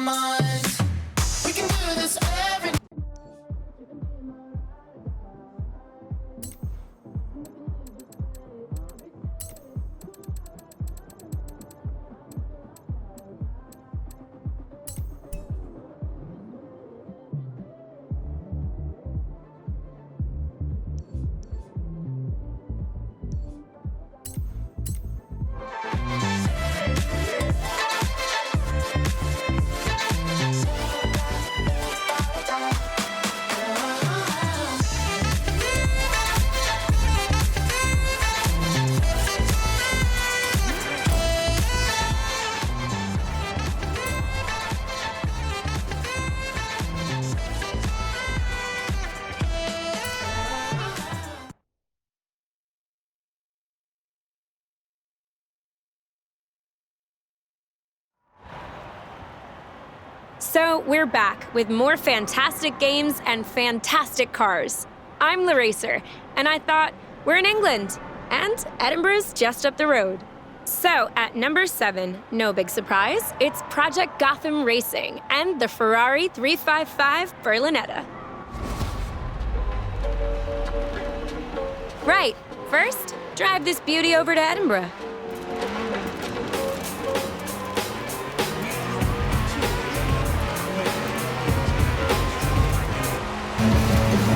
mind. We can do this every So we're back with more fantastic games and fantastic cars. I'm LaRacer, and I thought, we're in England, and Edinburgh's just up the road. So at number 7, no big surprise, it's Project Gotham Racing and the Ferrari 355 Berlinetta. Right, first, drive this beauty over to Edinburgh.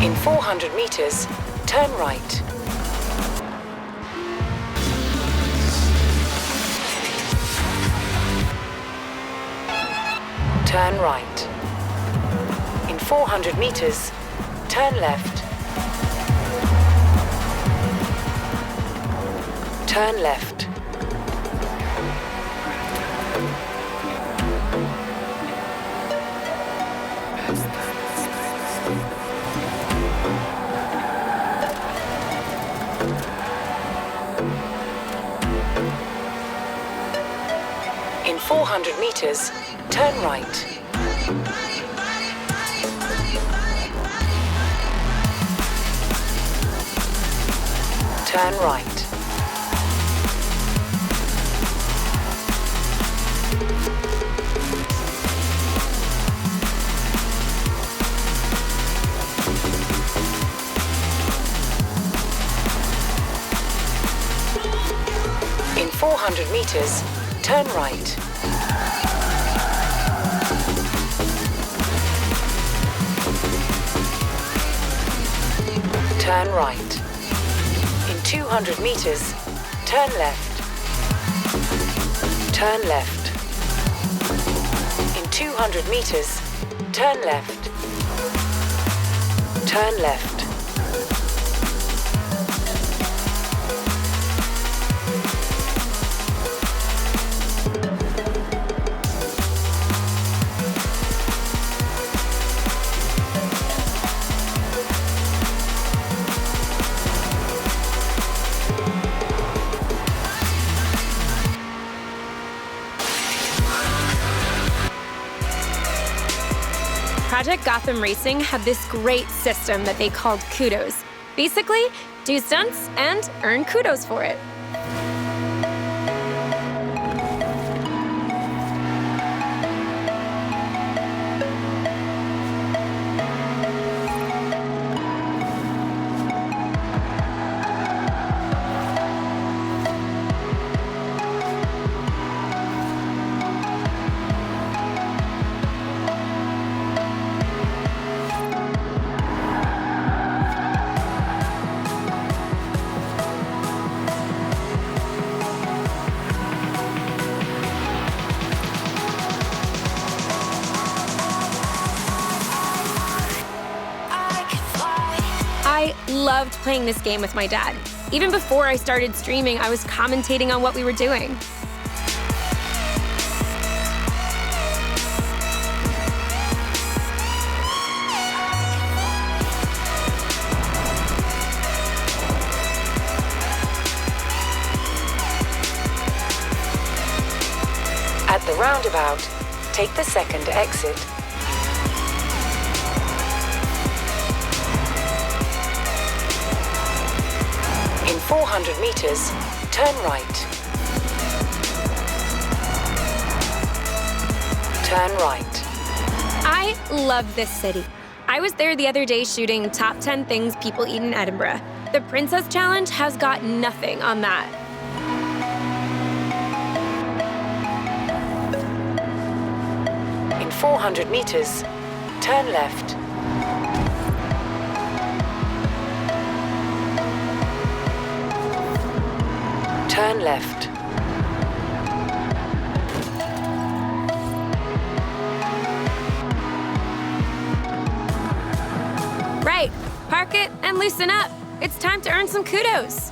In 400 meters, turn right. Turn right. In 400 meters, turn left. Turn left. In 400 meters, turn right. Turn right. In 400 meters, turn right. Turn right. In 200 meters, turn left. Turn left. In 200 meters, turn left. Turn left. Project Gotham Racing had this great system that they called kudos. Basically, do stunts and earn kudos for it. I loved playing this game with my dad. Even before I started streaming, I was commentating on what we were doing. At the roundabout, take the second exit. In 400 meters, turn right. turn right. I love this city. I was there the other day shooting top 10 things people eat in Edinburgh. The Princess Challenge has got nothing on that. In 400 meters, turn left. Turn left. Right, park it and loosen up. It's time to earn some kudos.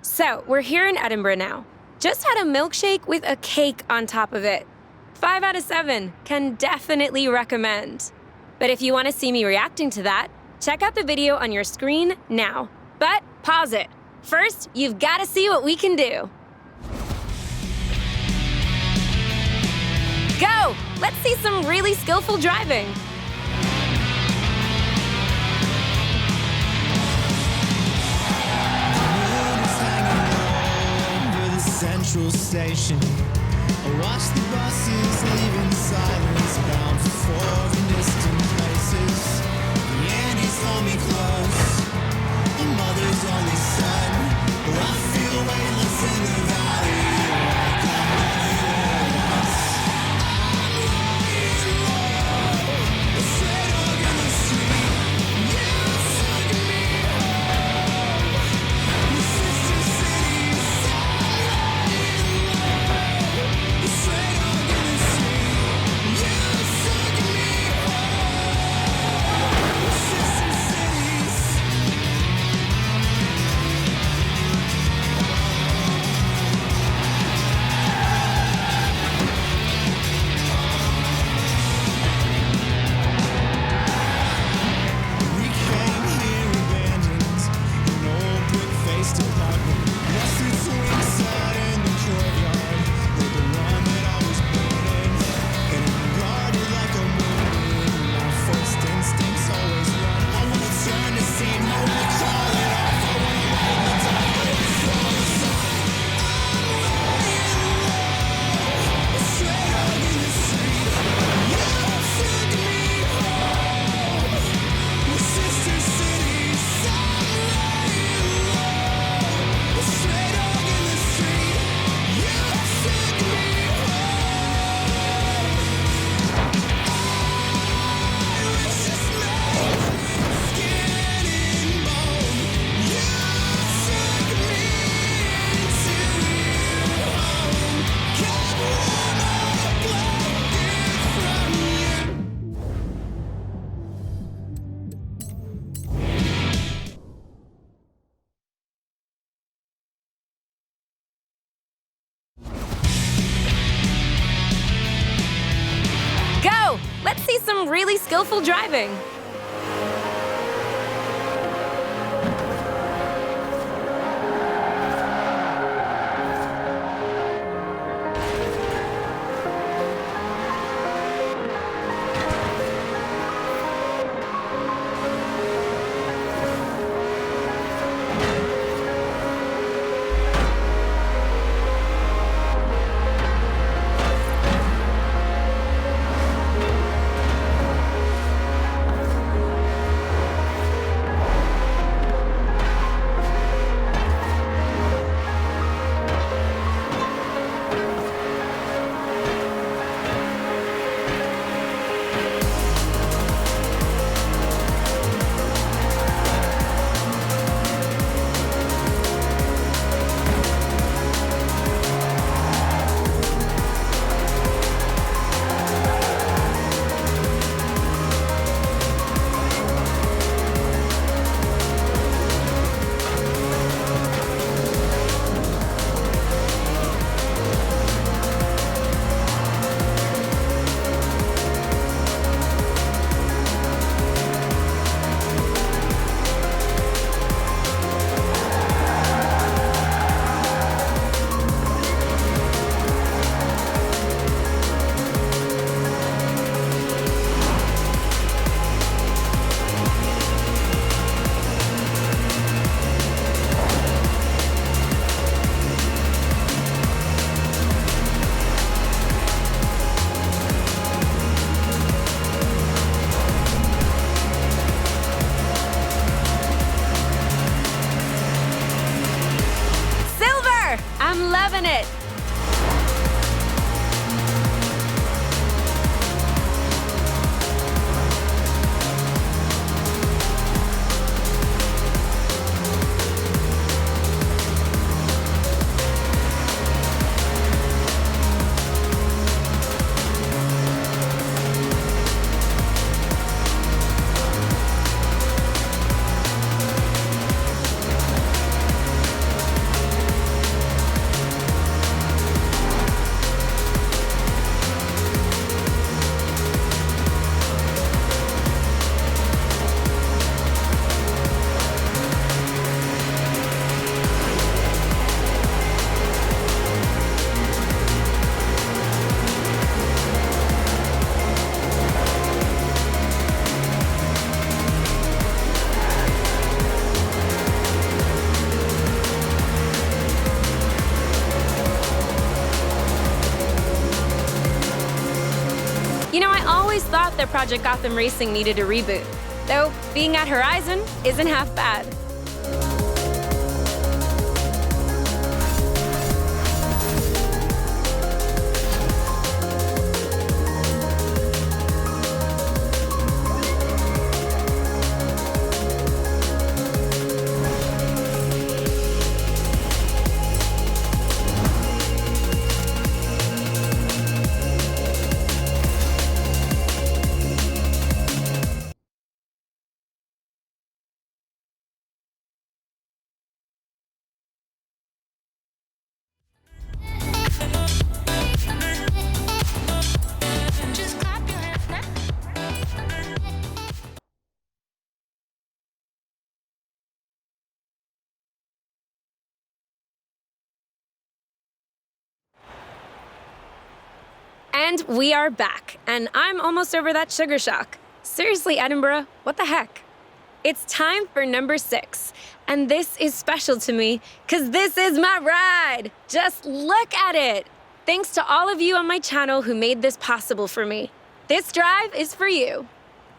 So, we're here in Edinburgh now. Just had a milkshake with a cake on top of it. 5 out of 7, can definitely recommend. But if you want to see me reacting to that, check out the video on your screen now. But pause it. First, you've got to see what we can do. Go! Let's see some really skillful driving. Central station. I watch the buses leave in silence, bound for foreign distant places. The Andes hold me close, a mother's only son. I feel weightless in the valley, like I'm only once. I'm lying low, a stray dog in the street. You took me home, your sister cities. Go! Let's see some really skillful driving. I'm loving it! You know, I always thought that Project Gotham Racing needed a reboot, though being at Horizon isn't half bad. Just clap your hands now. And we are back, and I'm almost over that sugar shock. Seriously, Edinburgh, what the heck? It's time for number 6, and this is special to me, because this is my ride! Just look at it! Thanks to all of you on my channel who made this possible for me. This drive is for you.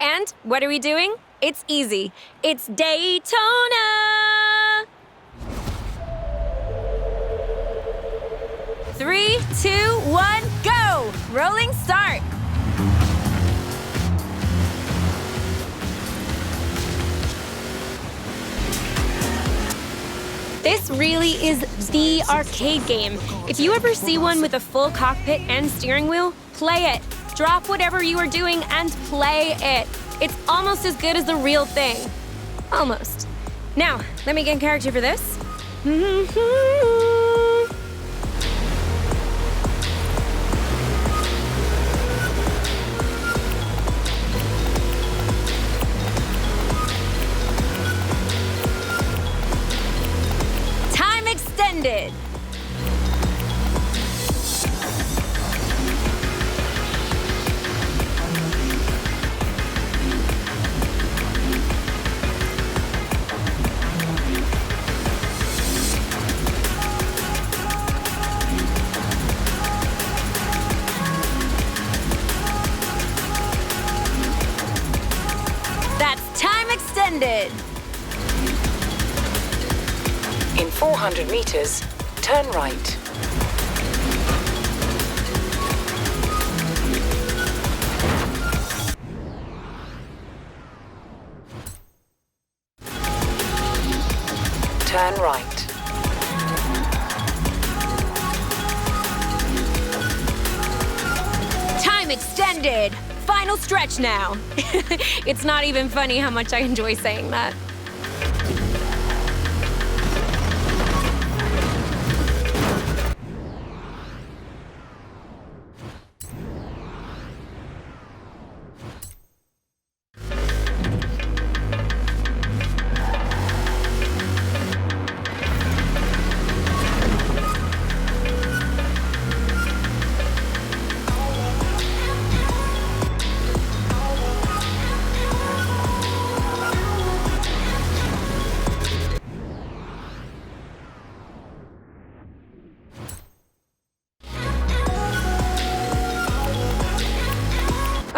And what are we doing? It's easy. It's Daytona! 3, 2, 1, go! Rolling start! This really is the arcade game. If you ever see one with a full cockpit and steering wheel, play it. Drop whatever you are doing and play it. It's almost as good as the real thing. Almost. Now, let me get in character for this. Time extended. That's time extended. In 400 meters, turn right. Turn right. Time extended. Final stretch now. It's not even funny how much I enjoy saying that.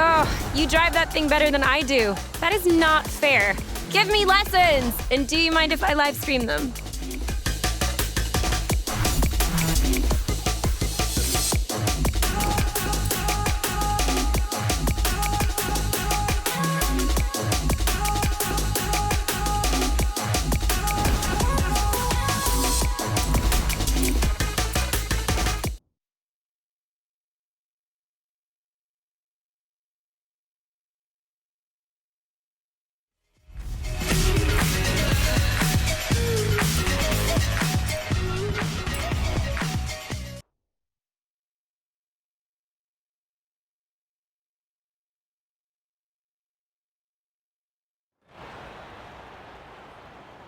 Oh, you drive that thing better than I do. That is not fair. Give me lessons! And do you mind if I live stream them?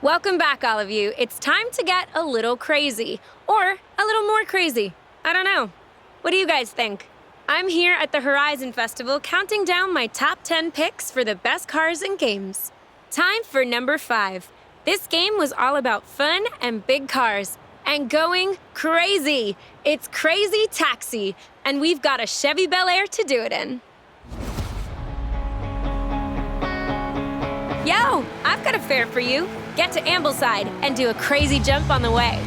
Welcome back, all of you. It's time to get a little crazy, or a little more crazy. I don't know. What do you guys think? I'm here at the Horizon Festival counting down my top 10 picks for the best cars and games. Time for number 5. This game was all about fun and big cars and going crazy. It's Crazy Taxi, and we've got a Chevy Bel Air to do it in. Yo, I've got a fare for you. Get to Ambleside and do a crazy jump on the way.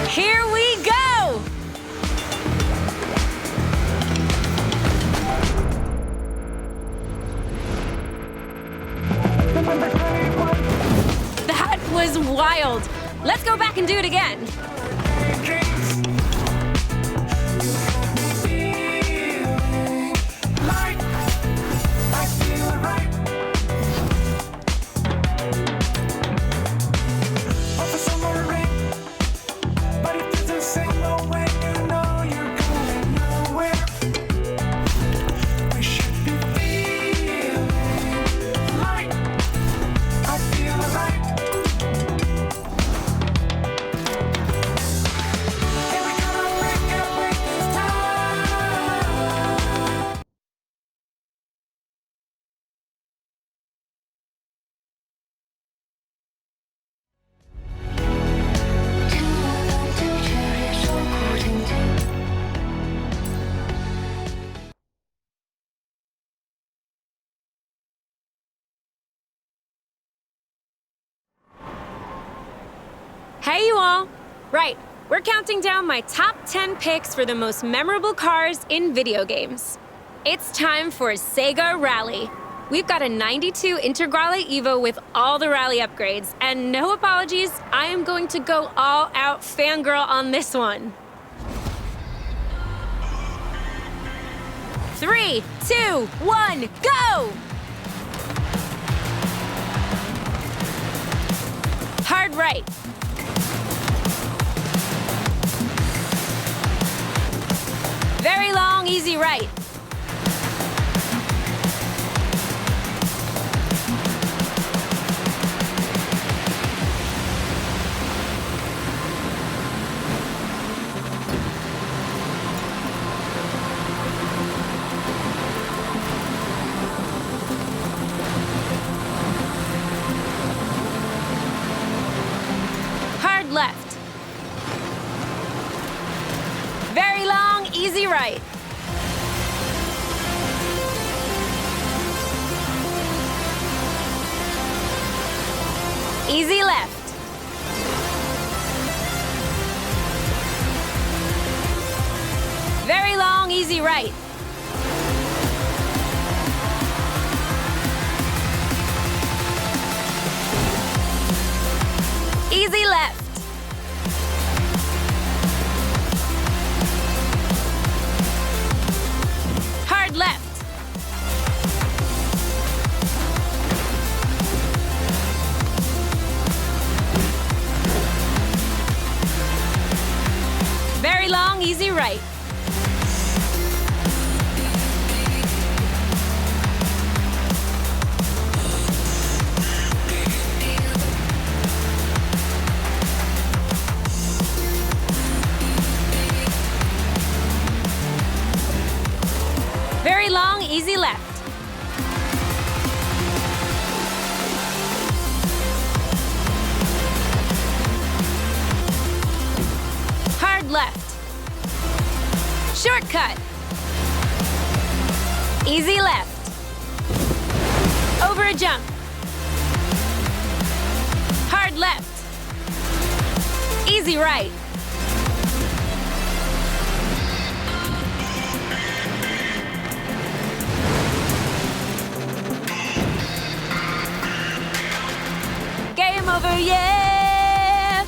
Here we go! That was wild. Let's go back and do it again. Hey, you all. Right, we're counting down my top 10 picks for the most memorable cars in video games. It's time for Sega Rally. We've got a 92 Integrale Evo with all the rally upgrades, and no apologies, I am going to go all out fangirl on this one. 3, 2, 1, go! Hard right. Very long, easy right. Hard left. Very long, easy right. Easy left. Very long, easy right. Easy left. Hard left. Very long, easy right. Very long, easy left. Hard left. Shortcut. Easy left. Over a jump. Hard left. Easy right. Game over, yeah!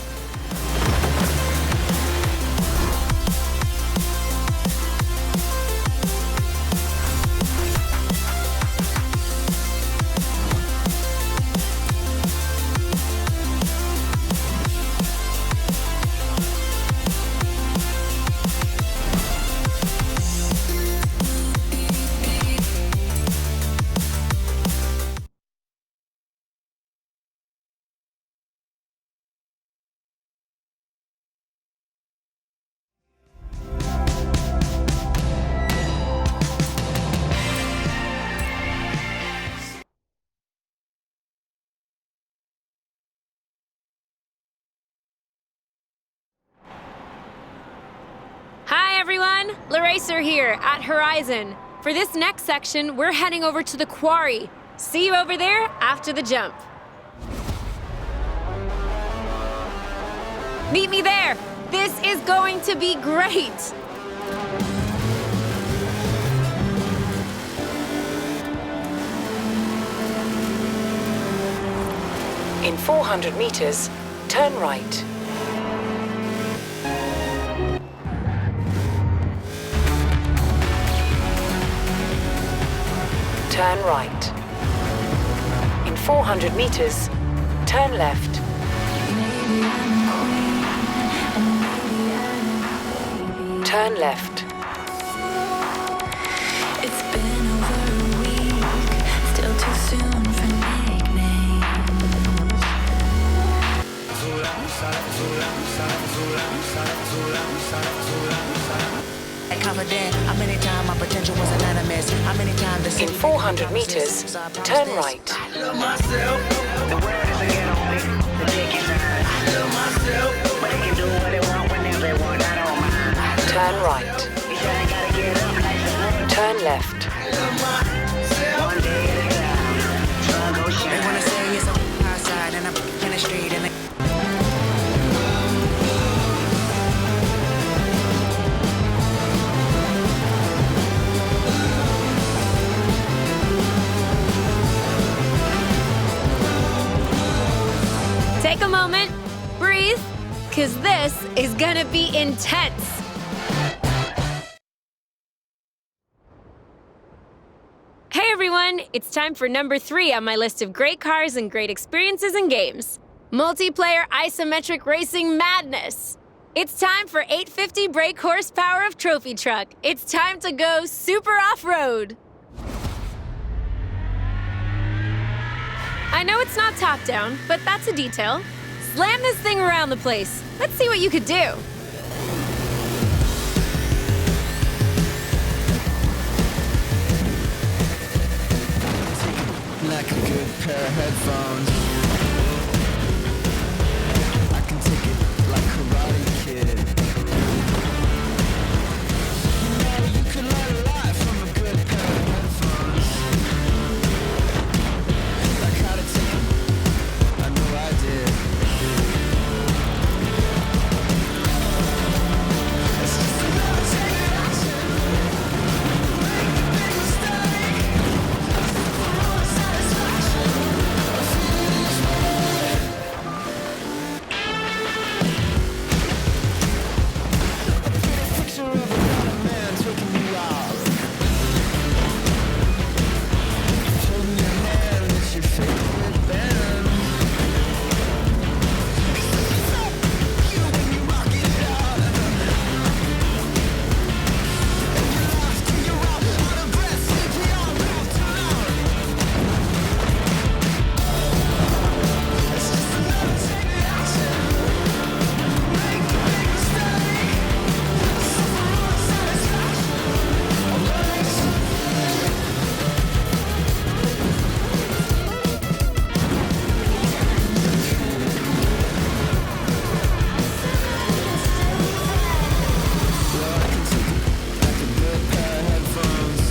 everyone, Leracer here at Horizon. For this next section, we're heading over to the quarry. See you over there after the jump. Meet me there. This is going to be great. In 400 meters, turn right. Turn right. In 400 meters, turn left. Turn left. It's been over a week, still too soon for nicknames. Confident, how many times my potential was anonymous? How many times the In 400 meters, turn right. I love myself. The world is again on me. The dick is mine. I love myself. But they can do what they want whenever they want. I don't mind. Turn right. You said I gotta get up like this one. Turn left. I love myself. One day at a time. Sun go shine. They wanna say it's outside and I'm in the street and they Take a moment, breathe, because this is gonna be intense. Hey everyone, it's time for number 3 on my list of great cars and great experiences in games. Multiplayer isometric racing madness. It's time for 850 brake horsepower of trophy truck. It's time to go super off-road. I know it's not top-down, but that's a detail. Slam this thing around the place. Let's see what you could do. Like a good pair of headphones. I can take it like Karate Kid. You know, you can learn a lot from a good pair of headphones. Like how to take it, I know I did. It's just another chain reaction. Make a big mistake. Satisfaction. I feel this way. A pretty picture of a man taking you out. Holding your hand, it's your favorite band. You when you rock it out. And you're lost and you're out of breath, CPR, mouth to mouth. It's just another chain reaction. Make a big mistake. Suffer all the satisfaction. Well, I can take it like a good pair of headphones.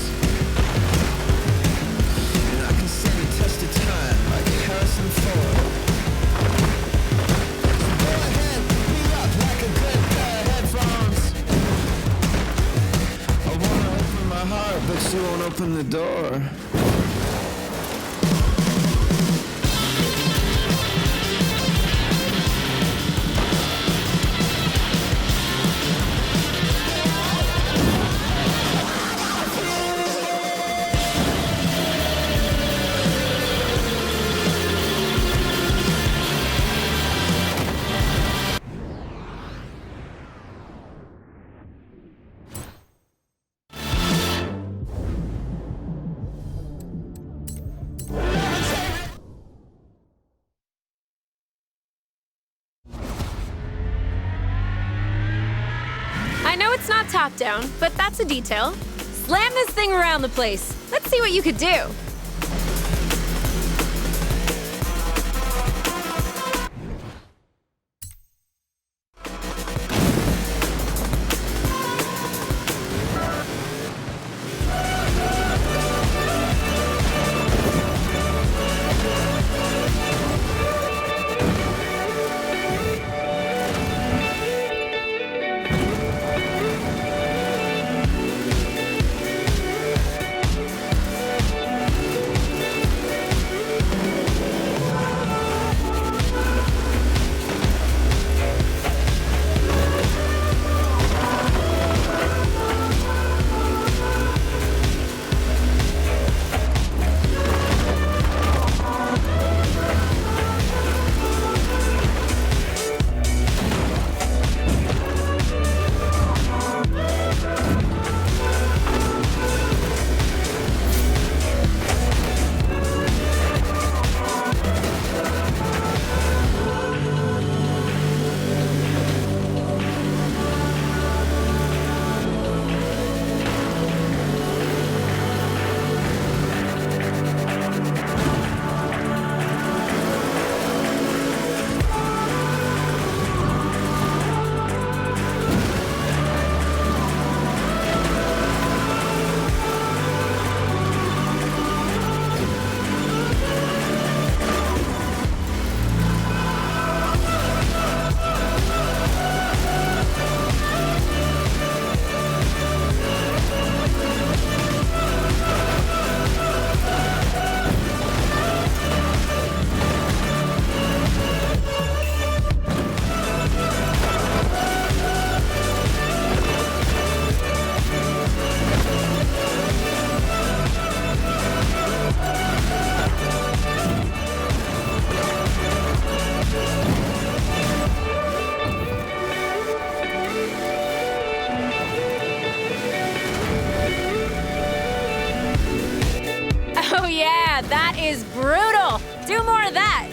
And I can stand the test of time like Harrison Ford. So go ahead, pick me up like a good pair of headphones. I wanna open my heart, but you won't open the door. I know it's not top-down, but that's a detail. Slam this thing around the place. Let's see what you could do. is brutal. Do more of that.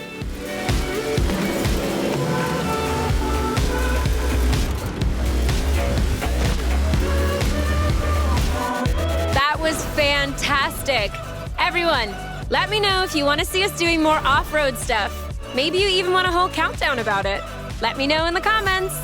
That was fantastic. Everyone, let me know if you want to see us doing more off-road stuff. Maybe you even want a whole countdown about it. Let me know in the comments.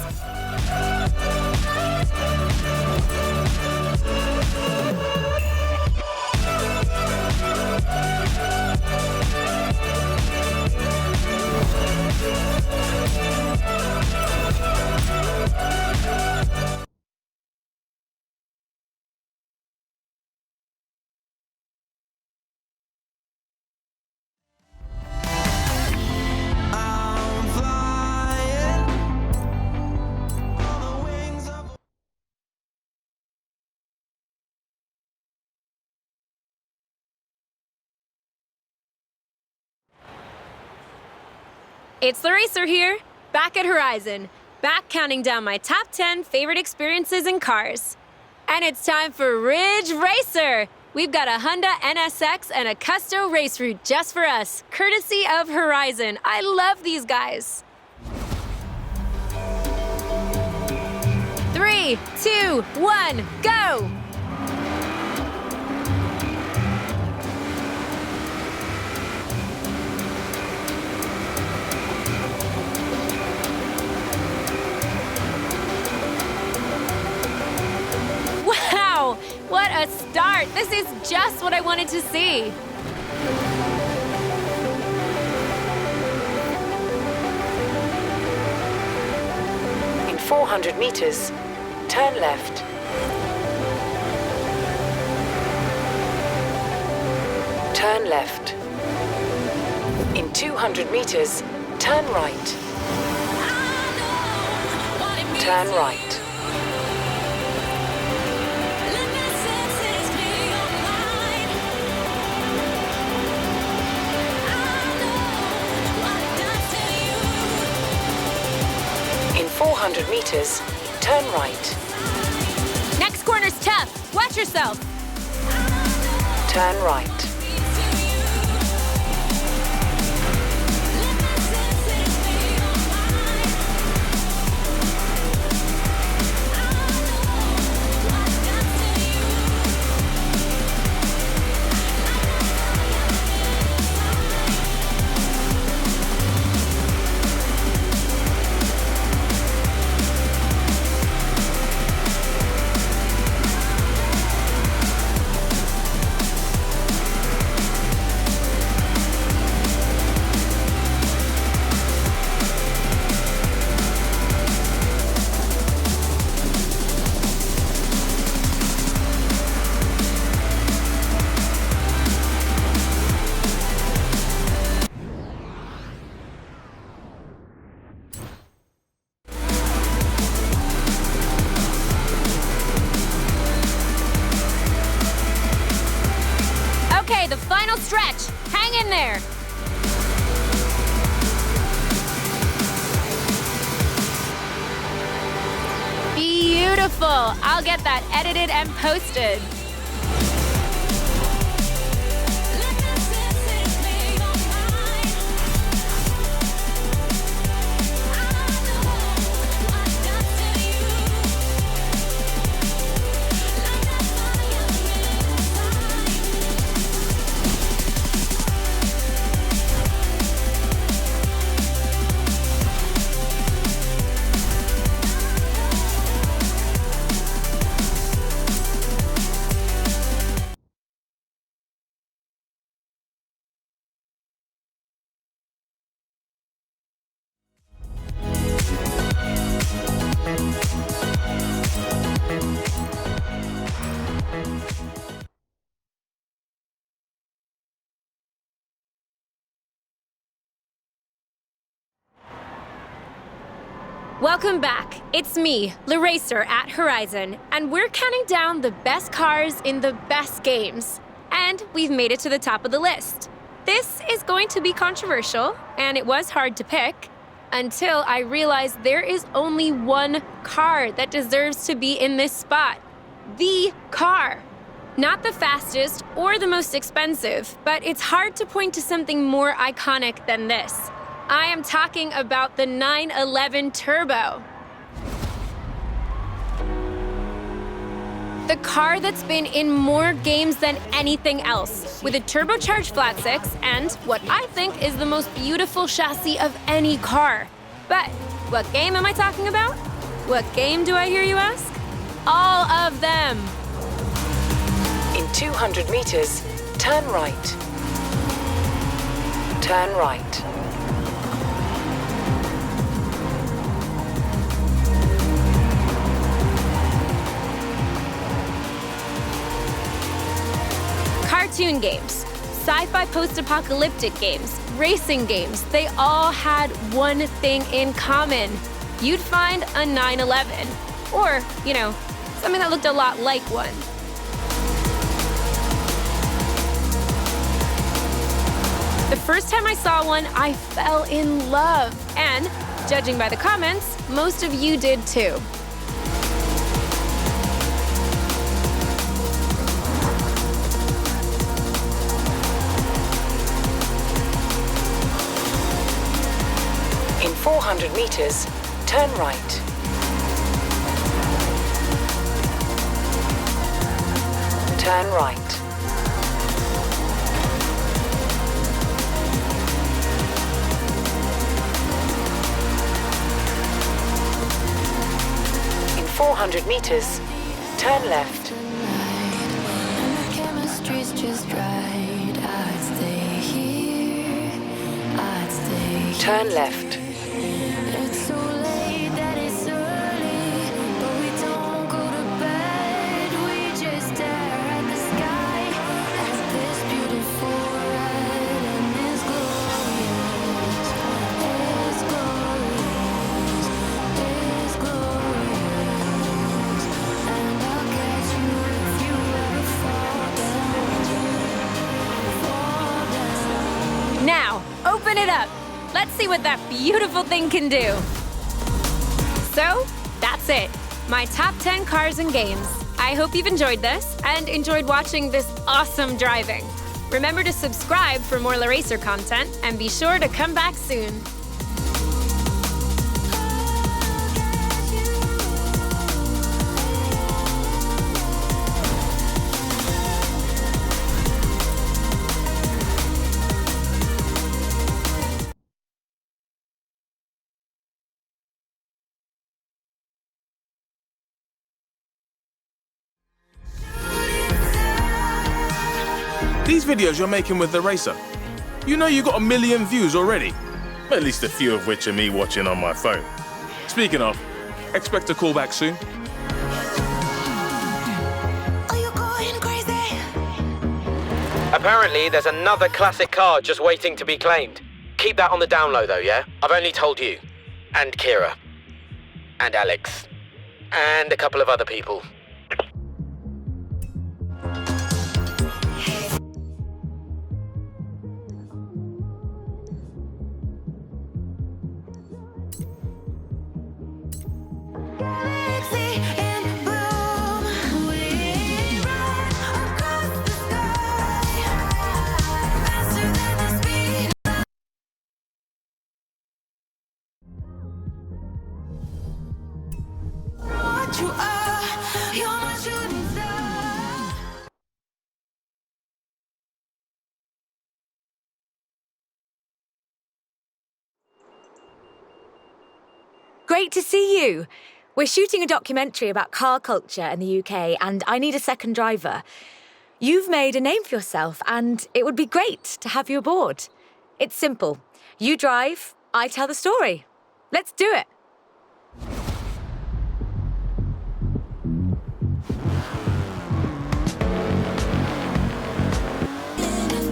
I'm flying on the wings of It's the Racer here, back at Horizon, back counting down my top 10 favorite experiences in cars. And it's time for Ridge Racer! We've got a Honda NSX and a Custo race route just for us, courtesy of Horizon. I love these guys. 3, 2, 1, go! Wow, what a start! This is just what I wanted to see. In 400 meters, turn left. Turn left. In 200 meters, turn right. Turn right. In 400 meters, turn right. Next corner's tough. Watch yourself. Turn right. Okay, the final stretch. Hang in there. Beautiful. I'll get that edited and posted. Welcome back. It's me, Racer at Horizon, and we're counting down the best cars in the best games. And we've made it to the top of the list. This is going to be controversial, and it was hard to pick, until I realized there is only one car that deserves to be in this spot. The car. Not the fastest or the most expensive, but it's hard to point to something more iconic than this. I am talking about the 911 Turbo. The car that's been in more games than anything else, with a turbocharged flat six and what I think is the most beautiful chassis of any car. But what game am I talking about? What game do I hear you ask? All of them. In 200 meters, turn right. Turn right. Cartoon games, sci-fi post-apocalyptic games, racing games, they all had one thing in common. You'd find a 911, or, something that looked a lot like one. The first time I saw one, I fell in love, and judging by the comments, most of you did too. In 400 meters, turn right. Turn right. In 400 meters, turn left. And the chemistry's just right. I'd stay here. I'd stay here. Turn left. It's so late that it's early, but we don't go to bed. We just stare at the sky as this beautiful red and it's glorious. It's glorious. It's glorious. And I'll catch you if you ever fall down. Fall down. Now, open it up. Let's see what that beautiful thing can do. So, that's it. My top 10 cars and games. I hope you've enjoyed this and enjoyed watching this awesome driving. Remember to subscribe for more LaRacer content and be sure to come back soon. These videos you're making with the racer, you know you got 1 million views already. At least a few of which are me watching on my phone. Speaking of, expect a call back soon. Are you going crazy? Apparently, there's another classic car just waiting to be claimed. Keep that on the down low, though, yeah? I've only told you. And Kira. And Alex. And a couple of other people. Galaxy in bloom, we run across the sky, faster than the speed. What you are, you're my shooting star. Great to see you. We're shooting a documentary about car culture in the UK, and I need a second driver. You've made a name for yourself, and it would be great to have you aboard. It's simple. You drive, I tell the story. Let's do it.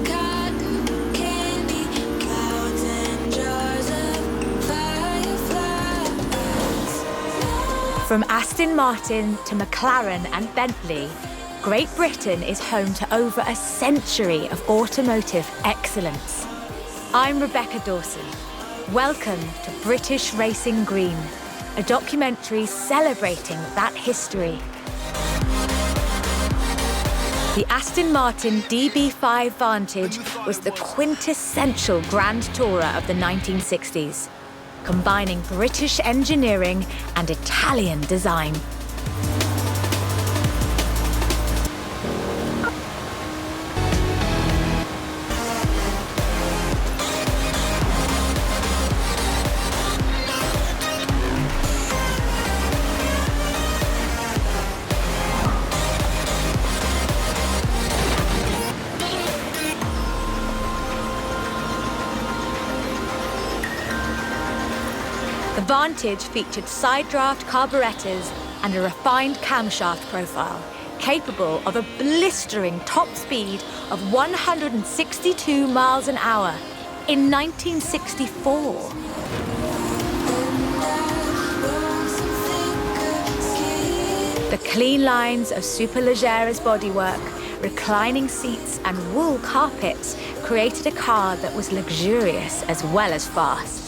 Cotton candy, clouds and jars of fireflies. From Aston Martin to McLaren and Bentley, Great Britain is home to over a century of automotive excellence. I'm Rebecca Dawson. Welcome to British Racing Green, a documentary celebrating that history. The Aston Martin DB5 Vantage was the quintessential grand tourer of the 1960s, combining British engineering and Italian design. The Vantage featured side-draft carburetors and a refined camshaft profile, capable of a blistering top speed of 162 miles an hour in 1964. The clean lines of Superleggera's bodywork, reclining seats and wool carpets created a car that was luxurious as well as fast.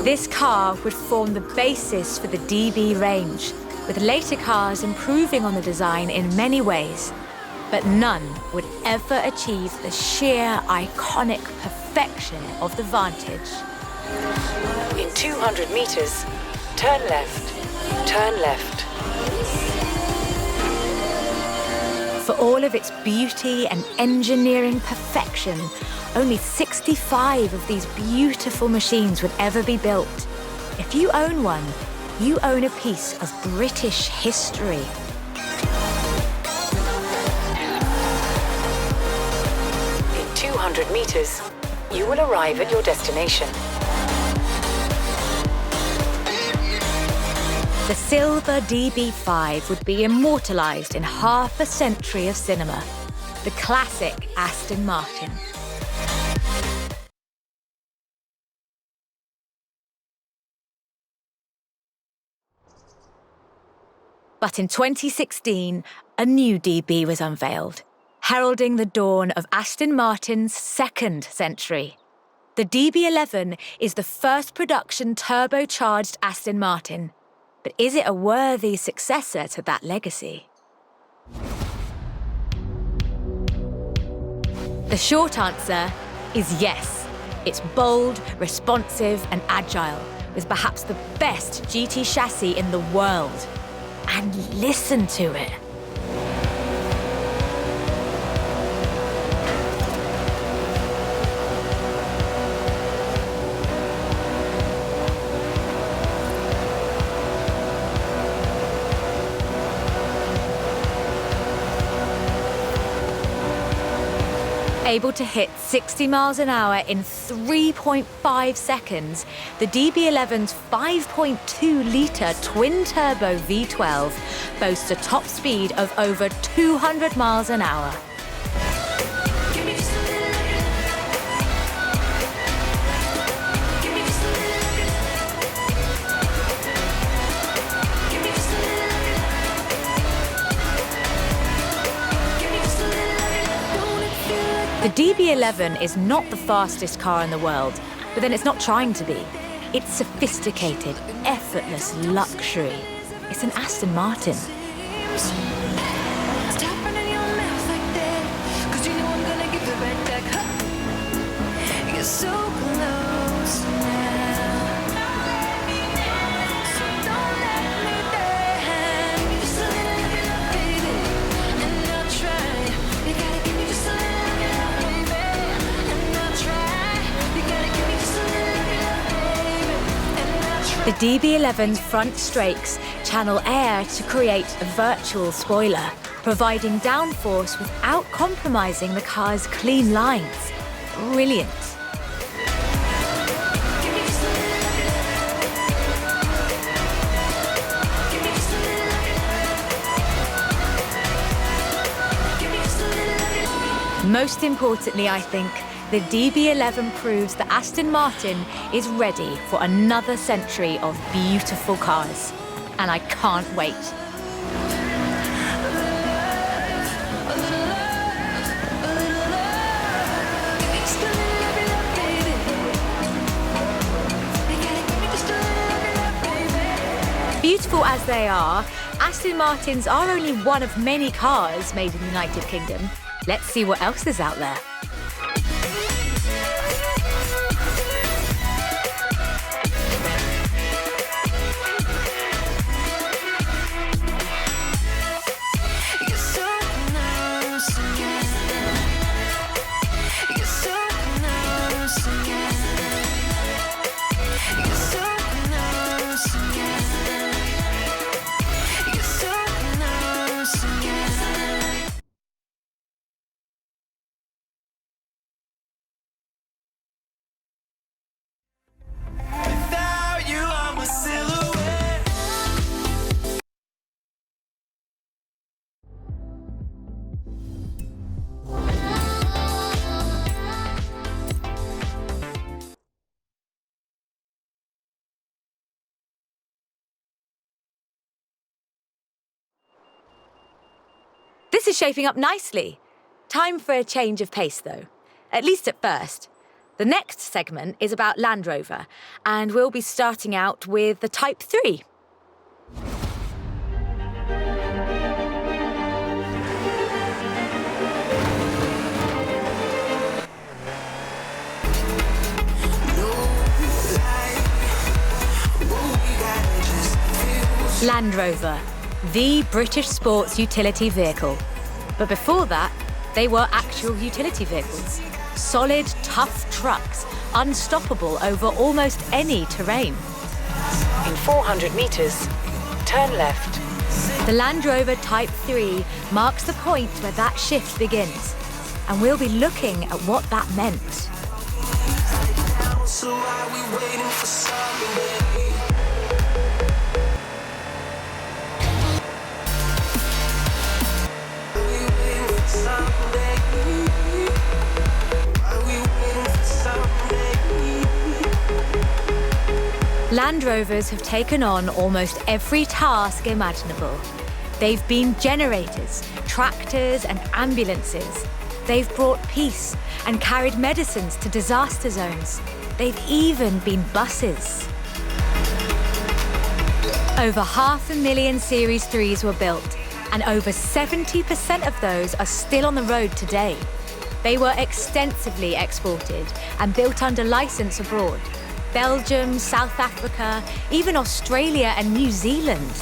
This car would form the basis for the DB range, with later cars improving on the design in many ways. But none would ever achieve the sheer iconic perfection of the Vantage. In 200 meters, turn left, turn left. For all of its beauty and engineering perfection, only 65 of these beautiful machines would ever be built. If you own one, you own a piece of British history. In 200 meters, you will arrive at your destination. The silver DB5 would be immortalized in half a century of cinema. The classic Aston Martin. But in 2016, a new DB was unveiled, heralding the dawn of Aston Martin's second century. The DB11 is the first production turbocharged Aston Martin. But is it a worthy successor to that legacy? The short answer is yes. It's bold, responsive, and agile, with perhaps the best GT chassis in the world. And listen to it. Able to hit 60 miles an hour in 3.5 seconds, the DB11's 5.2-litre twin-turbo V12 boasts a top speed of over 200 miles an hour. The DB11 is not the fastest car in the world, but then it's not trying to be. It's sophisticated, effortless luxury. It's an Aston Martin. Stop running your mouth like that, 'cause you know I'm gonna give it right back. Huh? You're so close now. So don't let me down. Give me just a little bit, baby, and I'll try. You gotta give me just a little bit, baby, and I'll try. You gotta give me just a little bit, baby, and I'll try. The DB11's front strakes channel air to create a virtual spoiler, providing downforce without compromising the car's clean lines. Brilliant. Give me just a little bit. Give me just a little bit. Give me just a little bit. Most importantly, I think, the DB11 proves that Aston Martin is ready for another century of beautiful cars. And I can't wait. Beautiful as they are, Aston Martins are only one of many cars made in the United Kingdom. Let's see what else is out there. You're so close again. You're so close again. You're so close again. You're so close again. Without you, I'm a silhouette. This is shaping up nicely. Time for a change of pace, though. At least at first. The next segment is about Land Rover, and we'll be starting out with the Type 3. Land Rover, the British sports utility vehicle. But before that, they were actual utility vehicles. Solid, tough trucks, unstoppable over almost any terrain. In 400 meters, turn left. The Land Rover Type 3 marks the point where that shift begins. And we'll be looking at what that meant. So are we waiting for something? Land Rovers have taken on almost every task imaginable. They've been generators, tractors, and ambulances. They've brought peace and carried medicines to disaster zones. They've even been buses. Over 500,000 Series 3s were built, and over 70% of those are still on the road today. They were extensively exported and built under license abroad. Belgium, South Africa, even Australia and New Zealand.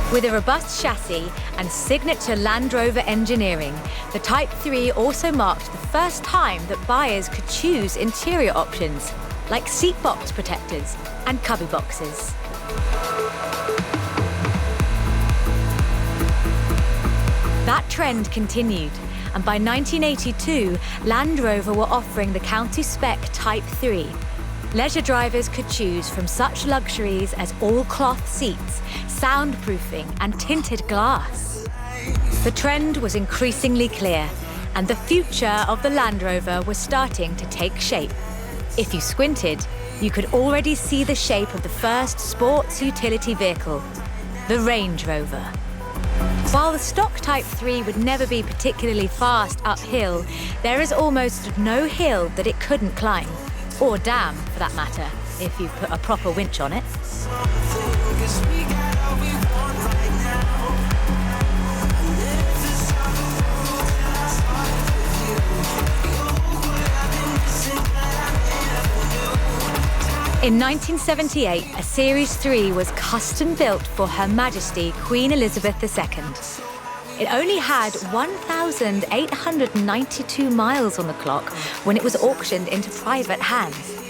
With a robust chassis and signature Land Rover engineering, the Type 3 also marked the first time that buyers could choose interior options, like seat box protectors and cubby boxes. That trend continued, and by 1982, Land Rover were offering the county spec Type 3. Leisure drivers could choose from such luxuries as all-cloth seats, soundproofing, and tinted glass. The trend was increasingly clear, and the future of the Land Rover was starting to take shape. If you squinted, you could already see the shape of the first sports utility vehicle, the Range Rover. While the stock Type 3 would never be particularly fast uphill, there is almost no hill that it couldn't climb, or dam for that matter, if you put a proper winch on it. In 1978, a Series 3 was custom built for Her Majesty Queen Elizabeth II. It only had 1,892 miles on the clock when it was auctioned into private hands.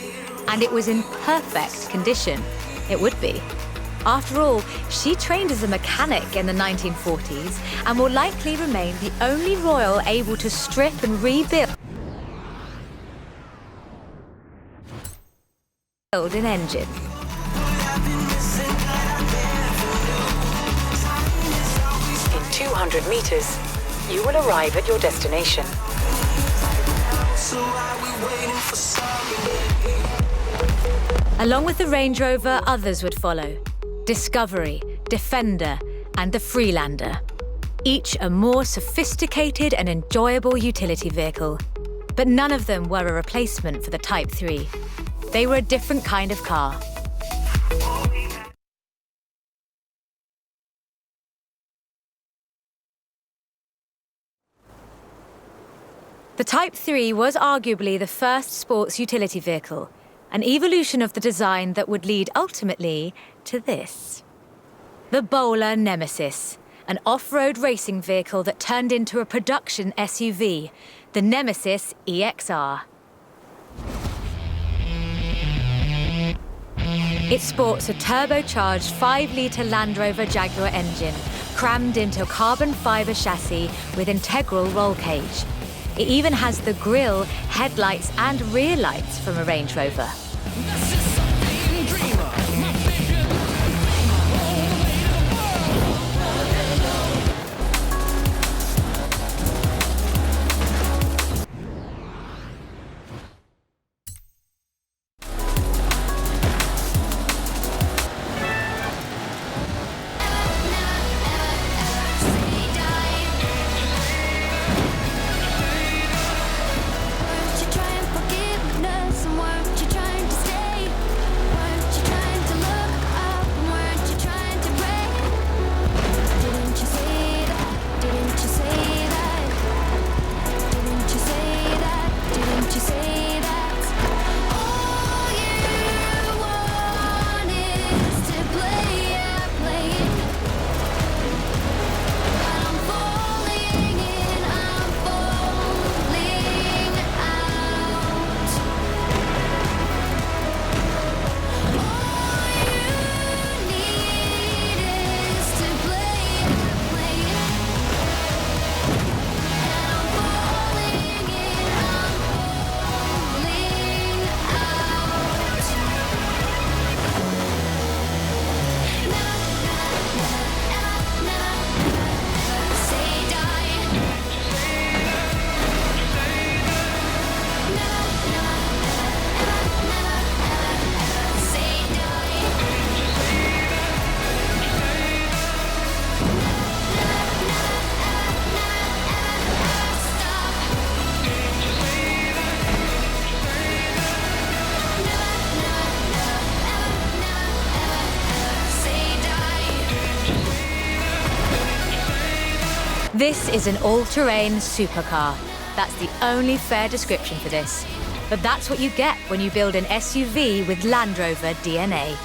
And it was in perfect condition. It would be. After all, she trained as a mechanic in the 1940s and will likely remain the only royal able to strip and rebuild an engine. In 200 meters, you will arrive at your destination. Along with the Range Rover, others would follow. Discovery, Defender, and the Freelander. Each a more sophisticated and enjoyable utility vehicle. But none of them were a replacement for the Type 3. They were a different kind of car. The Type 3 was arguably the first sports utility vehicle, an evolution of the design that would lead ultimately to this. The Bowler Nemesis, an off-road racing vehicle that turned into a production SUV, the Nemesis EXR. It sports a turbocharged 5-litre Land Rover Jaguar engine, crammed into a carbon fibre chassis with integral roll cage. It even has the grille, headlights and rear lights from a Range Rover. This is an all-terrain supercar. That's the only fair description for this. But that's what you get when you build an SUV with Land Rover DNA.